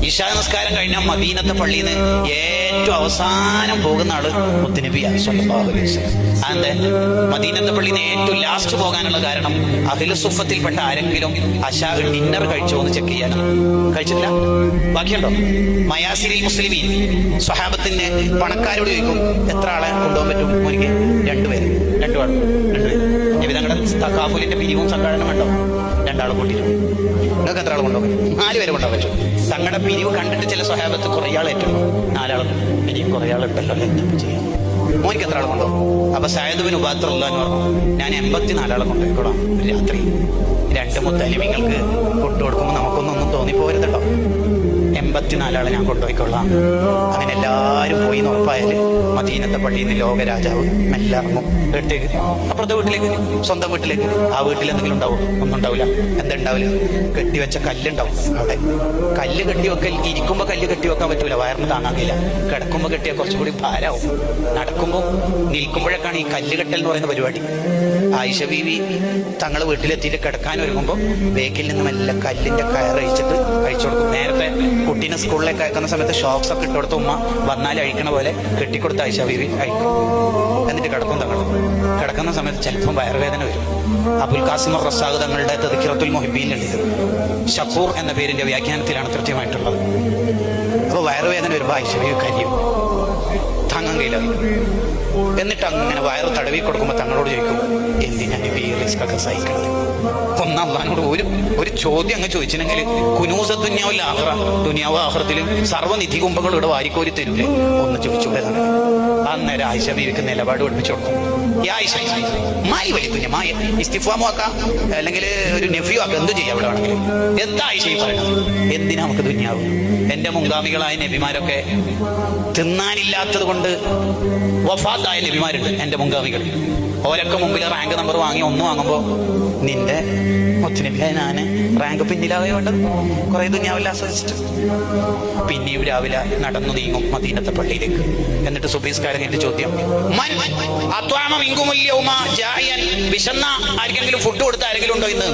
ഇശാ നിസ്കാരം കഴിഞ്ഞാൽ മദീനത്തെ പള്ളിയിൽ നിന്ന് ഏറ്റവും അവസാനം പോകുന്ന ആള് മുത്തുനബിയാണ് സ്വല്ലല്ലാഹു അലൈഹി വസല്ലം. അതെന്താ മദീനത്തെ പള്ളിയിൽ നിന്ന് ഏറ്റവും ലാസ്റ്റ് പോകാനുള്ള കാരണം അഹ്ലു സുഫത്തിൽപ്പെട്ട ആരെങ്കിലും അശാ ഡിന്നർ കഴിച്ചോ എന്ന് ചെക്ക് ചെയ്യാനാണ്. കഴിച്ചിട്ടില്ല? ബാക്കിയുണ്ടോ? മയാസിരിൽ മുസ്ലിമീൻ സ്വഹാബത്തിന് പണക്കാരോട് ചോദിക്കും എത്ര ആളെ കൊണ്ടുപോകാൻ പറ്റും? മോനിക്ക് രണ്ടുപേര്. നബി തങ്ങളുടെ തക്കാഫുലിന്റെ പിരിവും സംഘടന ഉണ്ടോ? രണ്ടാളെ കൂട്ടിയിരുന്നു. നിങ്ങൾക്ക് എത്ര ആൾ കൊണ്ടുപോകും? 4 പേരെ കൊണ്ടുപോകാൻ പറ്റും. തങ്ങളുടെ പിരിവ് കണ്ടിട്ട് ചില സ്വഹാബത്ത് കുറേ ആളേറ്റും 4 ആളും ഇനിയും കുറേ ആളുണ്ടല്ലോ എന്താ ചെയ്യാം? മോനിക്ക് എത്ര ആൾ കൊണ്ടുപോകും? അപ്പൊ സഅദ് ബിൻ ഉബാദ റളിയല്ലാഹു അൻഹു പറഞ്ഞു ഞാൻ 84 ആളെ കൊണ്ടുപോയിക്കോളാം ഒരു രാത്രി. 2 മുത്തലിമിങ്ങൾക്ക് ഫുഡ് കൊടുക്കുമ്പോൾ നമുക്കൊന്നും തോന്നിപ്പോരുത് കേട്ടോ. 84 ആളെ ഞാൻ കൊണ്ടുപോയിക്കൊള്ളാം. അങ്ങനെ എല്ലാവരും പോയി ഉറപ്പായാല് മദീനത്തെ പള്ളിയിൽ നിന്ന് ലോകരാജാവ് മെല്ലെ ഇറങ്ങും വീട്ടിലേക്ക്, അപ്പുറത്തെ വീട്ടിലേക്ക്, സ്വന്തം വീട്ടിലേക്ക്. ആ വീട്ടിൽ എന്തെങ്കിലും ഉണ്ടാവും? ഒന്നും ഉണ്ടാവില്ല. എന്തുണ്ടാവില്ല? കെട്ടിവെച്ച കല്ലുണ്ടാവും അവിടെ. കല്ല് കെട്ടിവെക്കൽ ഇരിക്കുമ്പോൾ കല്ല് കെട്ടിവെക്കാൻ പറ്റൂല, വയറിന് താങ്ങാക്കില്ല. കിടക്കുമ്പോൾ കെട്ടിയാൽ കുറച്ചുകൂടി ഭാരമാവും. നടക്കുമ്പോൾ നിൽക്കുമ്പോഴൊക്കെയാണ് ഈ കല്ല് കെട്ടൽ എന്ന് പറയുന്ന പരിപാടി. ആയിഷ ബീവി തങ്ങൾ വീട്ടിലെത്തിയിട്ട് കിടക്കാൻ ഒരുങ്ങുമ്പോൾ ബേക്കിൽ നിന്ന് മെല്ലെ കല്ലിന്റെ കയറഴിച്ചിട്ട് അഴിച്ചു കൊടുക്കും. നേരത്തെ കുട്ടീനെ സ്കൂളിലേക്ക് അയക്കുന്ന സമയത്ത് ഷോക്സ് ഒക്കെ ഇട്ടുകൊടുത്ത ഉമ്മ വന്നാൽ അഴിക്കണ പോലെ കെട്ടിക്കൊടുത്ത ആയിഷ ബീവി അഴിക്കും. എന്നിട്ട് കിടക്കും. തങ്ങൾ കിടക്കുന്ന സമയത്ത് ചിലപ്പം വയറുവേദന വരും. അബുൽ ഖാസിം റസാഖ് തങ്ങളുടെ തദ്കിറത്തുൽ മുഹിബ്ബീനിലുണ്ട് ഇത്. ഷക്കൂർ എന്ന പേരിന്റെ വ്യാഖ്യാനത്തിലാണ് കൃത്യമായിട്ടുള്ളത്. അപ്പോൾ വയറുവേദന വരുമ്പോൾ ആയിഷ ബീവി കരിയും, താങ്ങാൻ കഴിയില്ല. എന്നിട്ട് അങ്ങനെ വയറ് തടവി കൊടുക്കുമ്പോൾ തങ്ങളോട് ചോദിക്കും എന്തിനാണ് ഈ റിസ്ക് ഒക്കെ സഹിക്കുന്നത്? അള്ളാഹിനോട് ഒരു ചോദ്യം അങ്ങ് ചോദിച്ചിട്ടുണ്ടെങ്കിൽ കുനൂസ ദുനിയാവിൽ ആഖിറ, ദുനിയാവ് ആഖിറത്തിലും സർവ്വനിധി കുംഭങ്ങൾ ഇവിടെ വാരിക്കോരി തരൂലേ? ഒന്ന് ചോദിച്ചൂടെ? അന്നേരം ആയിഷ ബീവിക്ക് നിലപാട് പഠിപ്പിച്ചു കൊടുക്കും. മായി വലി കുഞ്ഞ മായ ഇസ്തിഫാമു ആക്കാം, അല്ലെങ്കിൽ ഒരു നെഫ്യൂ ആക്കാം, എന്ത് ചെയ്യാം ഇവിടെ ആണെങ്കിൽ. എന്താ ആയിഷ ഈ പറയണത്? എന്തിനാ നമുക്ക് ദുനിയാവ്? എന്റെ മുൻഗാമികളായ നബിമാരൊക്കെ തിന്നാനില്ലാത്തത് കൊണ്ട് വഫാത്തായ നബിമാരുണ്ട് എന്റെ മുൻഗാമികൾ. ഓരൊക്കെ മുമ്പിൽ റാങ്ക് നമ്പർ വാങ്ങി 1 വാങ്ങുമ്പോൾ നിന്റെ മുത്തുനബിയായ ഞാന് റാങ്ക് പിന്നിലാവേ വേണ്ടത്. കുറെ ദുനിയാവില്ല ആസ്വദിച്ചിട്ട് പിന്നെയും രാവിലെ നടന്നു നീങ്ങും മദീനത്തെ പള്ളിയിലേക്ക്. എന്നിട്ട് സുബ്ഹിസ്കാരം കഴിഞ്ഞിട്ട് ചോദ്യം വിശന്ന ആർക്കെങ്കിലും ഫുഡ് കൊടുത്ത ആരെങ്കിലും ഉണ്ടോ ഇന്ന്?